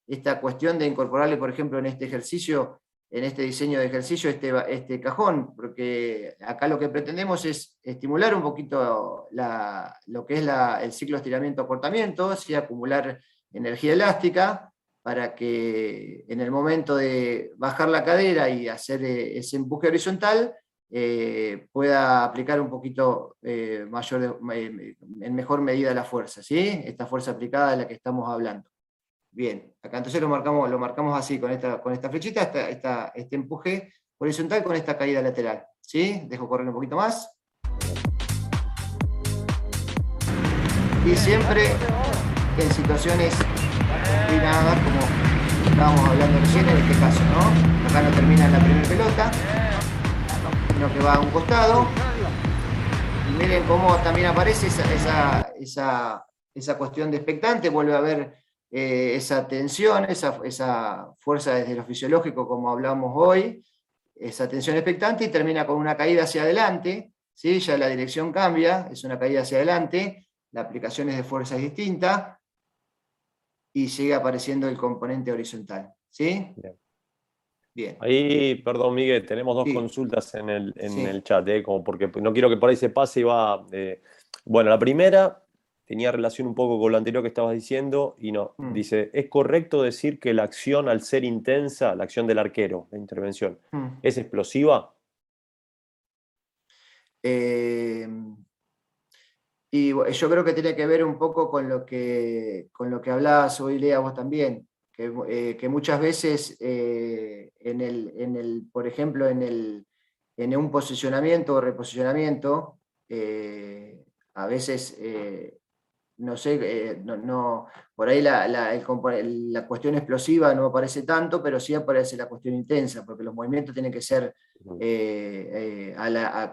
esta cuestión de incorporarle, por ejemplo, en este ejercicio, en este diseño de ejercicio este cajón, porque acá lo que pretendemos es estimular un poquito lo que es el ciclo estiramiento-acortamiento, ¿sí? Acumular energía elástica, para que en el momento de bajar la cadera y hacer ese empuje horizontal, pueda aplicar un poquito en mejor medida la fuerza, ¿sí? Esta fuerza aplicada de la que estamos hablando. Bien, acá entonces lo marcamos así, con esta flechita, este empuje horizontal con esta caída lateral, ¿sí? Dejo correr un poquito más. Y siempre en situaciones inclinadas, como estábamos hablando recién en este caso, ¿no? Acá no termina en la primera pelota, sino que va a un costado. Y miren cómo también aparece esa cuestión de expectante, vuelve a haber esa tensión, esa fuerza desde lo fisiológico, como hablamos hoy, esa tensión expectante, y termina con una caída hacia adelante, ¿sí? Ya la dirección cambia, es una caída hacia adelante, la aplicación es de fuerza distinta, y sigue apareciendo el componente horizontal, ¿sí? Bien. Ahí, perdón, Miguel, tenemos dos Sí. consultas en el Sí. chat, como porque no quiero que por ahí se pase y va. Bueno, la primera tenía relación un poco con lo anterior que estabas diciendo, y no. Dice, ¿es correcto decir que la acción, al ser intensa, la acción del arquero, la intervención, es explosiva? Y yo creo que tiene que ver un poco con lo que hablabas hoy, Lea, vos también, que muchas veces por ejemplo, en un posicionamiento o reposicionamiento, a veces, no sé, por ahí la cuestión explosiva no aparece tanto, pero sí aparece la cuestión intensa, porque los movimientos tienen que ser,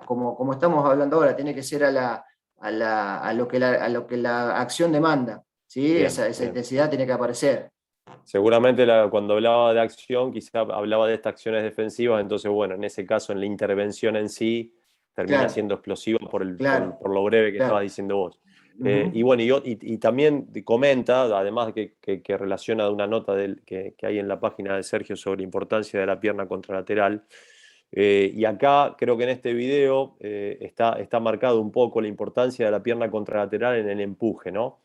como estamos hablando ahora, tiene que ser a lo que la acción demanda, ¿sí? Bien, esa bien. intensidad tiene que aparecer. Seguramente cuando hablaba de acción, quizá hablaba de estas acciones defensivas, entonces, bueno, en ese caso, en la intervención en sí, termina Claro, siendo explosiva claro, por lo breve que estabas claro. diciendo vos. Ujú. Y bueno, y también comenta, además que relaciona una nota que hay en la página de Sergio sobre importancia de la pierna contralateral. Y acá creo que en este video está marcado un poco la importancia de la pierna contralateral en el empuje, ¿no?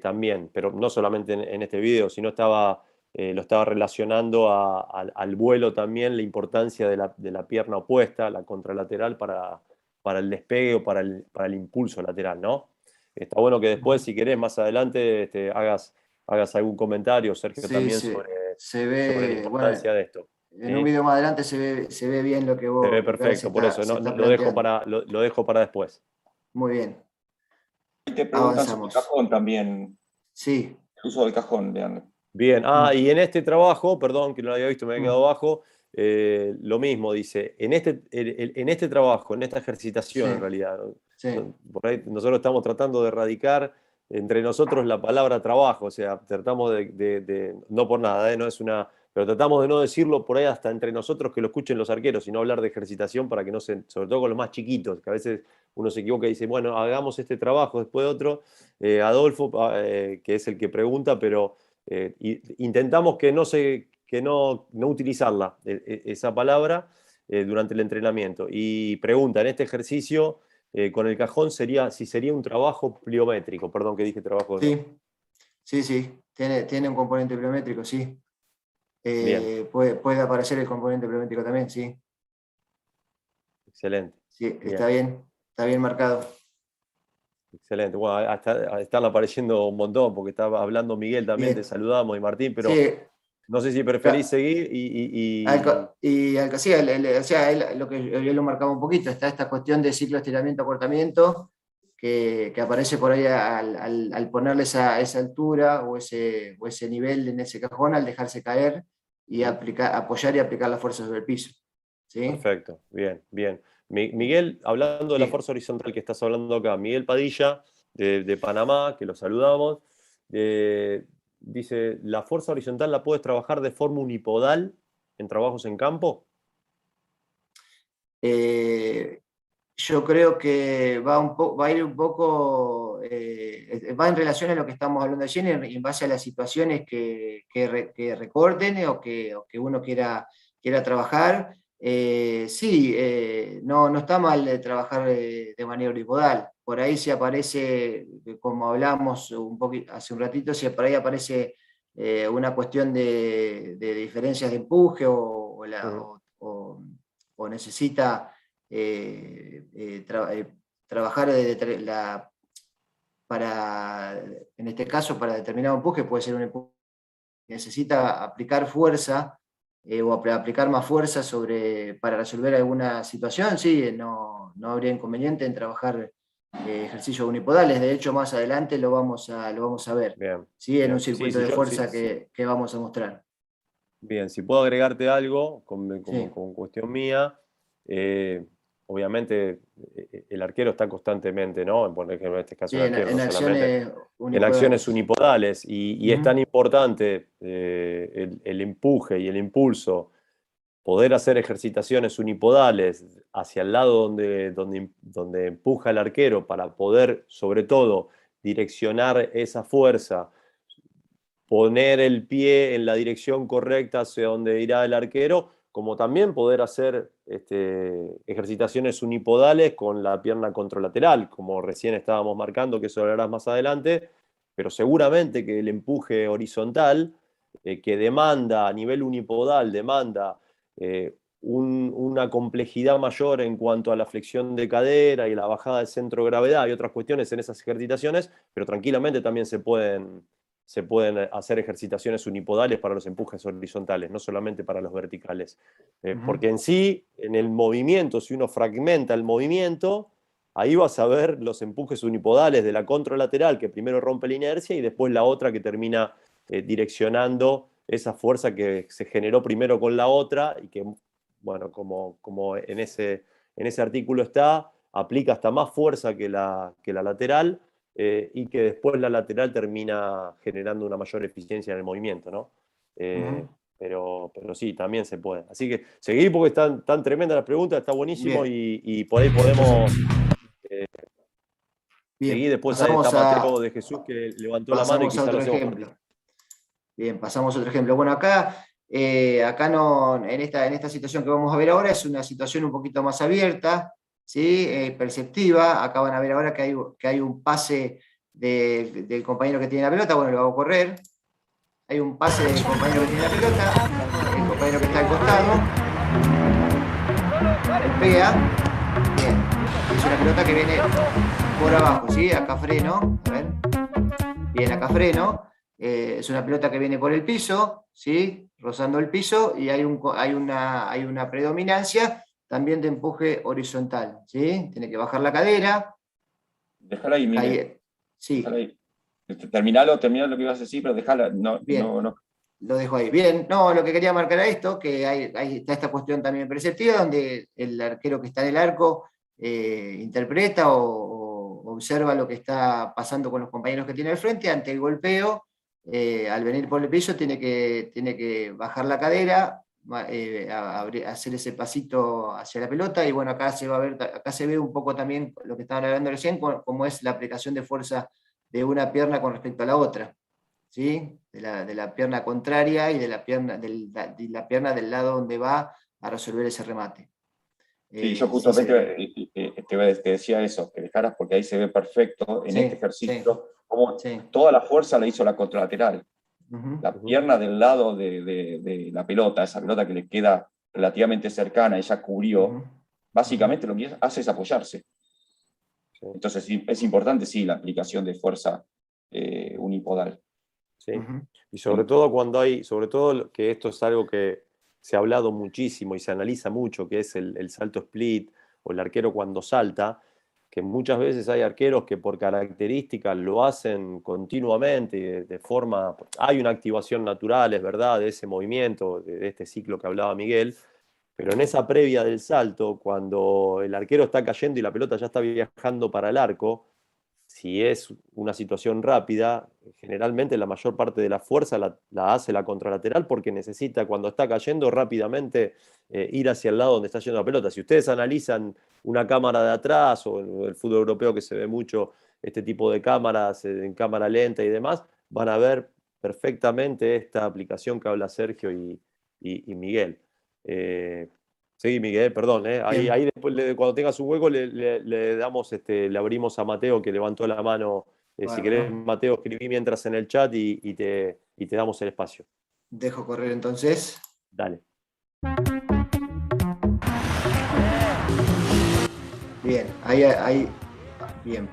También, pero no solamente en este video, sino lo estaba relacionando al vuelo también, la importancia de la pierna opuesta, la contralateral, para el despegue o para el impulso lateral, ¿no? Está bueno que después, si querés, más adelante hagas algún comentario, Sergio, Sí, también se sobre la ve, bueno, importancia de esto. en un ¿Sí? video más adelante se ve bien lo que Se ve ahora perfecto, por eso se está lo dejo planteando. lo dejo para después. Muy bien, Y te preguntan sobre el avanzamos. cajón también, Sí. el uso del cajón, Leandro. Bien, y en este trabajo, perdón que no lo había visto, me había quedado abajo, lo mismo, dice, en este trabajo, en esta ejercitación en Sí, realidad, sí. por ahí nosotros estamos tratando de erradicar entre nosotros la palabra trabajo, o sea, tratamos no por nada, no es pero tratamos de no decirlo por ahí hasta entre nosotros, que lo escuchen los arqueros, sino hablar de ejercitación para que no sobre todo con los más chiquitos, que a veces uno se equivoca y dice, bueno, hagamos este trabajo, después de otro. Adolfo, que es el que pregunta, pero intentamos que no utilizarla, esa palabra, durante el entrenamiento. Y pregunta, en este ejercicio, con el cajón, si sería un trabajo pliométrico. Perdón que dije trabajo de nuevo. Sí, tiene un componente pliométrico, sí. Bien, Puede aparecer el componente pliométrico también, sí. excelente. Sí, Bien, está bien marcado. excelente. Bueno, están apareciendo un montón, porque estaba hablando Miguel también, te Bien. saludamos, y Martín, pero Sí, no sé si preferís seguir y sí, o sea, lo que yo lo marcaba un poquito, está esta cuestión de ciclo estiramiento-acortamiento que aparece por ahí al ponerle esa altura o ese nivel en ese cajón, al dejarse caer y apoyar y aplicar la fuerza sobre el piso. ¿Sí? Perfecto, bien, bien. Miguel, hablando de la Sí. fuerza horizontal que estás hablando acá, Miguel Padilla, de Panamá, que lo saludamos, dice, ¿la fuerza horizontal la puedes trabajar de forma unipodal en trabajos en campo? Yo creo que va a ir un poco, va en relación a lo que estamos hablando ayer, en base a las situaciones que recorten o que uno quiera quiera trabajar, sí, no está mal de trabajar de manera unipodal. Por ahí si aparece, como hablamos un poquito hace un ratito, si por ahí aparece una cuestión de diferencias de empuje o necesita trabajar en este caso, para determinado empuje, puede ser un empuje que necesita aplicar fuerza aplicar más fuerza para resolver alguna situación, sí, no habría inconveniente en trabajar ejercicios unipodales. De hecho, más adelante lo vamos a ver, Bien, ¿sí? En un bien. Sí, circuito de fuerza que vamos a mostrar. Bien, si puedo agregarte algo Sí. con cuestión mía, obviamente el arquero está constantemente, ¿no? Por ejemplo, en este caso Sí, el arquero, no en solamente acciones en acciones unipodales. unipodales, y es tan importante el empuje y el impulso, poder hacer ejercitaciones unipodales hacia el lado donde empuja el arquero para poder, sobre todo, direccionar esa fuerza, poner el pie en la dirección correcta hacia donde irá el arquero, como también poder hacer ejercitaciones unipodales con la pierna contralateral, como recién estábamos marcando, que eso lo harás más adelante, pero seguramente que el empuje horizontal, que demanda a nivel unipodal, demanda una complejidad mayor en cuanto a la flexión de cadera y la bajada del centro de gravedad y otras cuestiones en esas ejercitaciones, pero tranquilamente también se pueden hacer ejercitaciones unipodales para los empujes horizontales, no solamente para los verticales. Porque en sí, en el movimiento, si uno fragmenta el movimiento, ahí vas a ver los empujes unipodales de la contralateral, que primero rompe la inercia, y después la otra que termina direccionando esa fuerza que se generó primero con la otra, y que, bueno, como en ese artículo está, aplica hasta más fuerza que la lateral, y que después la lateral termina generando una mayor eficiencia en el movimiento, ¿no? Pero sí, también se puede. Así que seguí, porque están tan tremendas las preguntas, está buenísimo, Bien, y por ahí podemos seguir. bien. Después ahí está Mateo de Jesús, que levantó la mano y Pasamos a quizá lo otro hacemos ejemplo. Bien, pasamos a otro ejemplo. Bueno, acá no, en esta situación que vamos a ver ahora es una situación un poquito más abierta, ¿sí? Perceptiva. Acá van a ver ahora que hay un pase del compañero que tiene la pelota. Bueno, lo hago correr. Hay un pase del compañero que tiene la pelota, el compañero que está al costado, golpea. Bien, es una pelota que viene por abajo, ¿sí? Acá freno, a ver. Bien, acá freno. Es una pelota que viene por el piso, ¿sí? Rozando el piso, y hay una predominancia también de empuje horizontal, ¿sí? Tiene que bajar la cadera. Déjala ahí, Miguel. Sí. Déjala ahí. Terminalo lo que ibas a decir, pero déjala. Bien. Lo dejo ahí. Bien, no, lo que quería marcar a esto, que ahí está esta cuestión también perceptiva, donde el arquero que está en el arco interpreta o observa lo que está pasando con los compañeros que tiene al frente. Ante el golpeo, al venir por el piso, tiene que bajar la cadera, hacer ese pasito hacia la pelota, y bueno, acá se ve un poco también lo que estaban hablando recién, cómo es la aplicación de fuerza de una pierna con respecto a la otra. ¿Sí? De la pierna contraria y de la pierna del lado donde va a resolver ese remate. Sí, yo justamente te decía eso, que dejaras, porque ahí se ve perfecto en este ejercicio cómo toda la fuerza la hizo la contralateral. La pierna del lado de la pelota, esa pelota que le queda relativamente cercana, ella cubrió, básicamente lo que hace es apoyarse. Entonces es importante, sí, la aplicación de fuerza unipodal. Sí. Y sobre todo sobre todo que esto es algo que se ha hablado muchísimo y se analiza mucho, que es el salto split, o el arquero cuando salta, que muchas veces hay arqueros que por características lo hacen continuamente, de forma... Hay una activación natural, es verdad, de ese movimiento, de este ciclo que hablaba Miguel, pero en esa previa del salto, cuando el arquero está cayendo y la pelota ya está viajando para el arco, si es una situación rápida, generalmente la mayor parte de la fuerza la hace la contralateral, porque necesita, cuando está cayendo, rápidamente ir hacia el lado donde está yendo la pelota. Si ustedes analizan una cámara de atrás, o en el fútbol europeo, que se ve mucho este tipo de cámaras en cámara lenta y demás, van a ver perfectamente esta aplicación que habla Sergio y Miguel. Sí, Miguel, perdón. Ahí después, cuando tengas un hueco, le damos, le abrimos a Mateo, que levantó la mano. Si querés, Mateo, escribí mientras en el chat y te damos el espacio. Dejo correr entonces. Dale. Bien, ahí bien.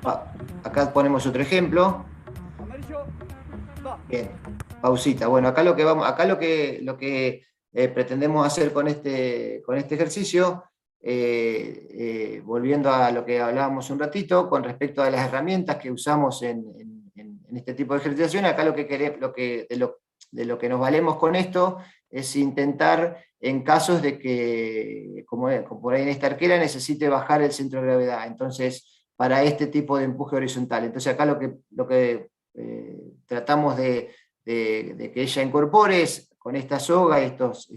Acá ponemos otro ejemplo. Bien, pausita. Bueno, acá lo que pretendemos hacer con este ejercicio, volviendo a lo que hablábamos un ratito, con respecto a las herramientas que usamos en este tipo de ejercitación, acá de lo que nos valemos con esto es intentar, en casos de que, como por ahí en esta arquera, necesite bajar el centro de gravedad. Entonces, para este tipo de empuje horizontal. Entonces acá lo que tratamos de que ella incorpore es, con esta soga y estos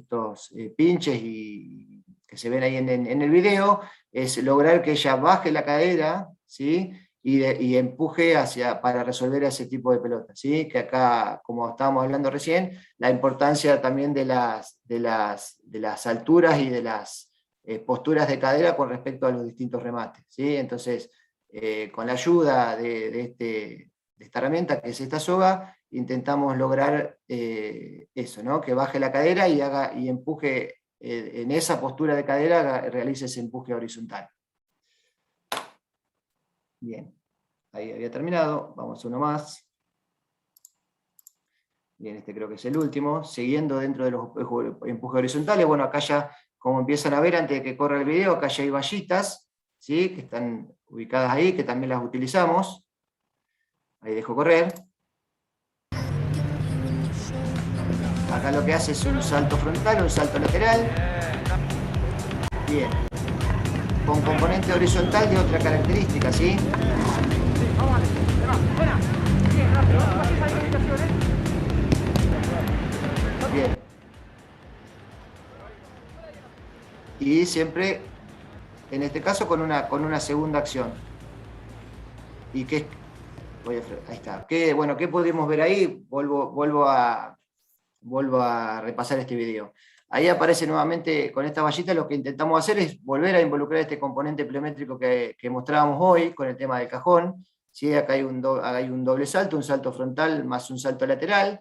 pinches que se ven ahí en el video, es lograr que ella baje la cadera, ¿sí? Y empuje para resolver ese tipo de pelotas, ¿sí? Que acá, como estábamos hablando recién, la importancia también de las alturas y de las posturas de cadera con respecto a los distintos remates, ¿sí? Entonces, con la ayuda de esta herramienta, que es esta soga, intentamos lograr eso, ¿no? Que baje la cadera y empuje, en esa postura de cadera, realice ese empuje horizontal. Bien, ahí había terminado, vamos a uno más. Bien, este creo que es el último, siguiendo dentro de los empujes horizontales. Bueno, acá ya, como empiezan a ver antes de que corra el video, acá ya hay vallitas, ¿sí? Que están ubicadas ahí, que también las utilizamos. Ahí dejo correr. Acá lo que hace es un salto frontal, un salto lateral. Bien. Con componente horizontal de otra característica, ¿sí? Bien. Y siempre, en este caso, con una segunda acción. ¿Y qué? Ahí está. ¿Qué podemos ver ahí? Vuelvo a repasar este video. Ahí aparece nuevamente con esta vallita. Lo que intentamos hacer es volver a involucrar este componente pliométrico que mostrábamos hoy con el tema del cajón, ¿sí? Acá hay un doble salto, un salto frontal más un salto lateral,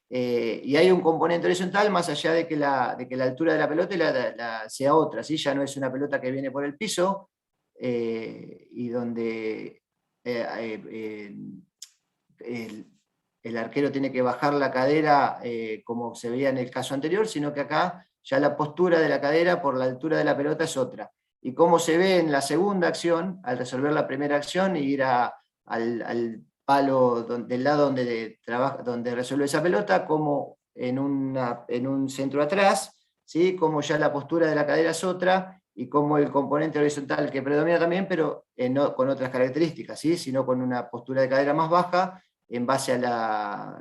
y hay un componente horizontal más allá de que la altura de la pelota sea otra, ¿sí? Ya no es una pelota que viene por el piso, y donde el arquero tiene que bajar la cadera, como se veía en el caso anterior, sino que acá ya la postura de la cadera por la altura de la pelota es otra. Y como se ve en la segunda acción, al resolver la primera acción y ir al palo del lado donde resuelve esa pelota, como en un centro atrás, ¿sí? Como ya la postura de la cadera es otra, y como el componente horizontal que predomina también, pero no con otras características, ¿sí? Sino con una postura de cadera más baja, en base a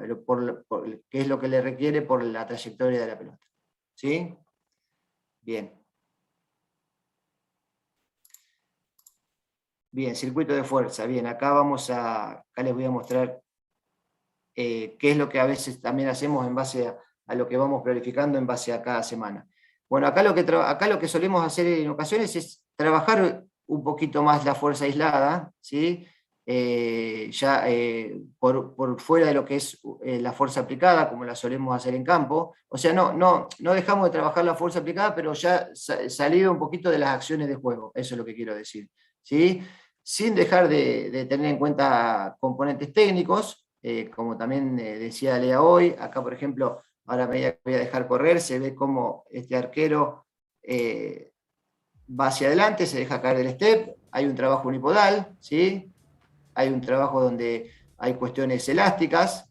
qué es lo que le requiere por la trayectoria de la pelota. ¿Sí? Bien. Bien, circuito de fuerza. Bien, acá les voy a mostrar qué es lo que a veces también hacemos en base a lo que vamos planificando en base a cada semana. Bueno, acá lo que solemos hacer en ocasiones es trabajar un poquito más la fuerza aislada, ¿sí? Por fuera de lo que es la fuerza aplicada, como la solemos hacer en campo. O sea, no dejamos de trabajar la fuerza aplicada, pero ya salido un poquito de las acciones de juego, eso es lo que quiero decir, ¿sí? Sin dejar de tener en cuenta componentes técnicos, como también decía Lea hoy. Acá, por ejemplo, ahora me voy a dejar correr, se ve como este arquero va hacia adelante, se deja caer del step, hay un trabajo unipodal, ¿sí? Hay un trabajo donde hay cuestiones elásticas,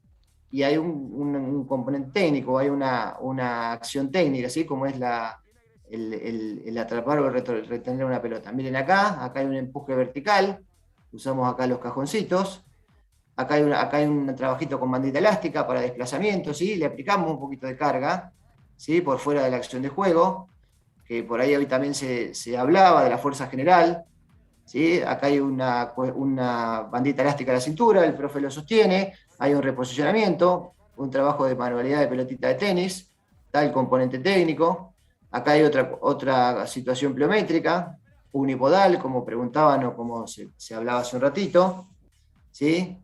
y hay un componente técnico, hay una acción técnica, ¿sí? Como es el atrapar o retener una pelota. Miren acá hay un empuje vertical, usamos acá los cajoncitos, acá hay un trabajito con bandita elástica para desplazamiento, ¿sí? Le aplicamos un poquito de carga, ¿sí? Por fuera de la acción de juego, que por ahí hoy también se hablaba de la fuerza general, ¿sí? Acá hay una bandita elástica a la cintura, el profe lo sostiene, hay un reposicionamiento, un trabajo de manualidad de pelotita de tenis, está el componente técnico. Acá hay otra situación pliométrica, unipodal, como preguntaban o como se hablaba hace un ratito, ¿sí?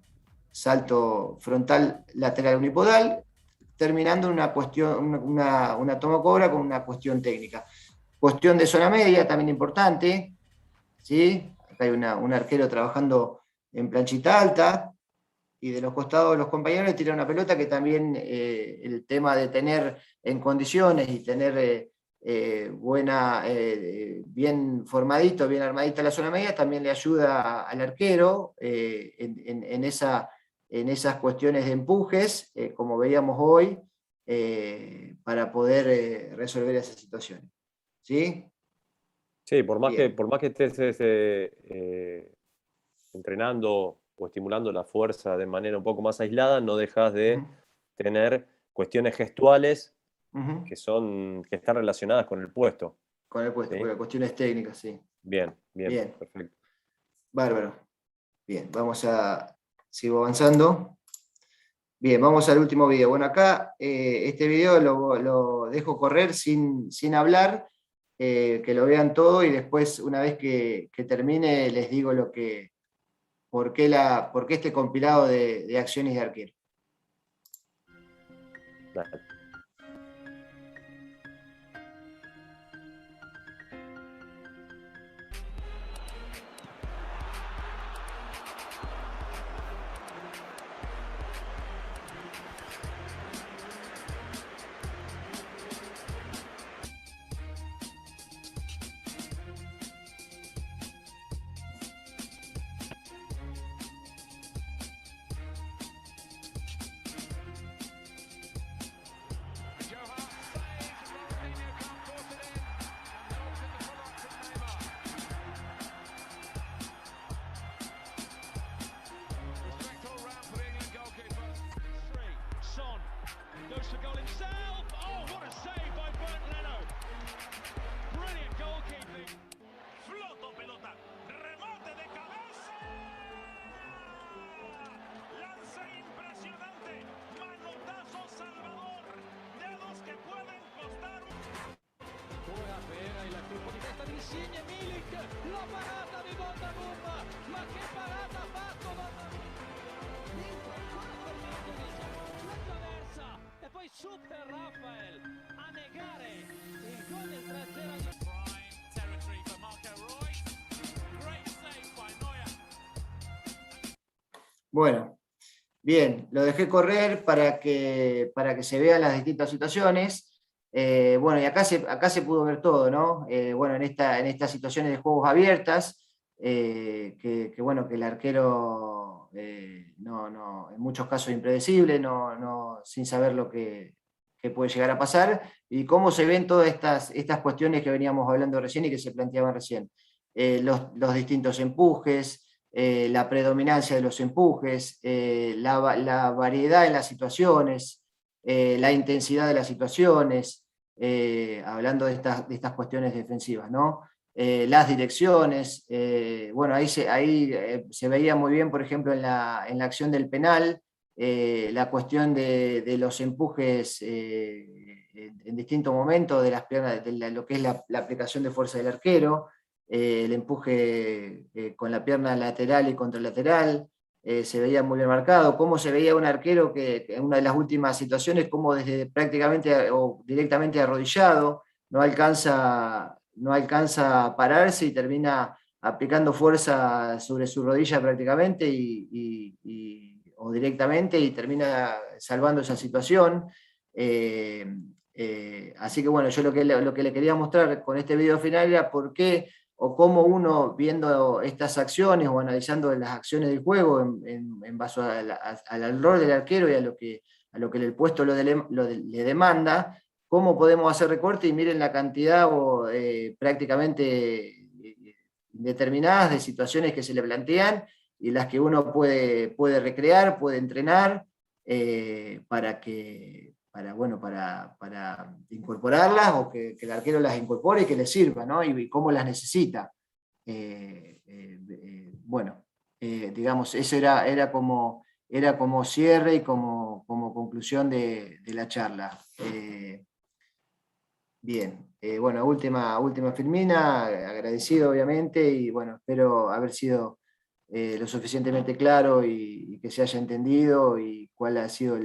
Salto frontal lateral unipodal, terminando una cuestión, una toma cobra con una cuestión técnica. Cuestión de zona media, también importante, ¿sí? Acá hay un arquero trabajando en planchita alta, y de los costados los compañeros le tiran una pelota que también el tema de tener en condiciones y tener bien formadito, bien armadita la zona media, también le ayuda al arquero en esas cuestiones de empujes, como veíamos hoy, para poder resolver esas situaciones. ¿Sí? Sí, por más Bien. que estés entrenando o estimulando la fuerza de manera un poco más aislada, no dejas de tener cuestiones gestuales que están relacionadas con el puesto. Con el puesto, ¿sí? porque cuestiones técnicas, sí. Bien, Bien. perfecto. Bárbaro. Bien, sigo avanzando. Bien, vamos al último video. Bueno, acá este video lo dejo correr sin hablar, que lo vean todo y después, una vez que termine, les digo por qué este compilado de acciones de arquero. Dale. Goes for goal himself. Oh, what a save by Bernd Leno. Brilliant goalkeeping. Floto pelota. Remate de cabeza. Lance impresionante. Manotazo salvador. Dedos que pueden costar un... Ora Vera e la colpo di testa di Insigne, Milik. La parata di Donnarumma. Ma che parata ha fatto Donnarumma. E poi Super Rafael a negare il gol del 3-0. Prime territory for Marco Reus. Great save by Neuer. Bueno, bien, lo dejé correr para que se vean las distintas situaciones. Bueno, y acá se pudo ver todo, ¿no? Bueno, en estas situaciones de juegos abiertas, bueno, que el arquero no, en muchos casos impredecible, sin saber lo que puede llegar a pasar, y cómo se ven todas estas cuestiones que veníamos hablando recién y que se planteaban recién. Los distintos empujes, la predominancia de los empujes, la variedad en las situaciones, la intensidad de las situaciones, hablando de estas cuestiones defensivas, ¿no? Las direcciones, bueno, ahí se veía muy bien, por ejemplo, en la acción del penal, la cuestión de los empujes en distintos momentos de las piernas, lo que es la aplicación de fuerza del arquero, el empuje con la pierna lateral y contralateral, se veía muy bien marcado, cómo se veía un arquero que en una de las últimas situaciones, como desde prácticamente o directamente arrodillado, no alcanza a pararse y termina aplicando fuerza sobre su rodilla prácticamente o directamente y termina salvando esa situación. Así que bueno, yo lo que le quería mostrar con este video final era por qué o cómo uno, viendo estas acciones o analizando las acciones del juego en base al rol del arquero y a lo que el puesto le demanda, cómo podemos hacer recorte y miren la cantidad prácticamente determinadas de situaciones que se le plantean y las que uno puede recrear, puede entrenar para incorporarlas o que el arquero las incorpore y que le sirva, ¿no? Y cómo las necesita. Bueno, digamos, eso era como cierre y como conclusión de la charla. Bien. Bueno, última Filmina, agradecido obviamente, y bueno, espero haber sido lo suficientemente claro y que se haya entendido y cuál ha sido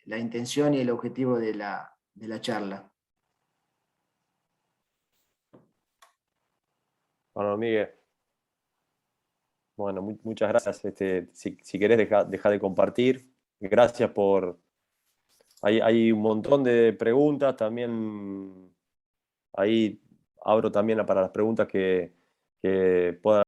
la intención y el objetivo de la charla. Bueno, Miguel, bueno, muchas gracias. Si querés, deja de compartir. Gracias por... Hay un montón de preguntas también. Ahí abro también para las preguntas que puedan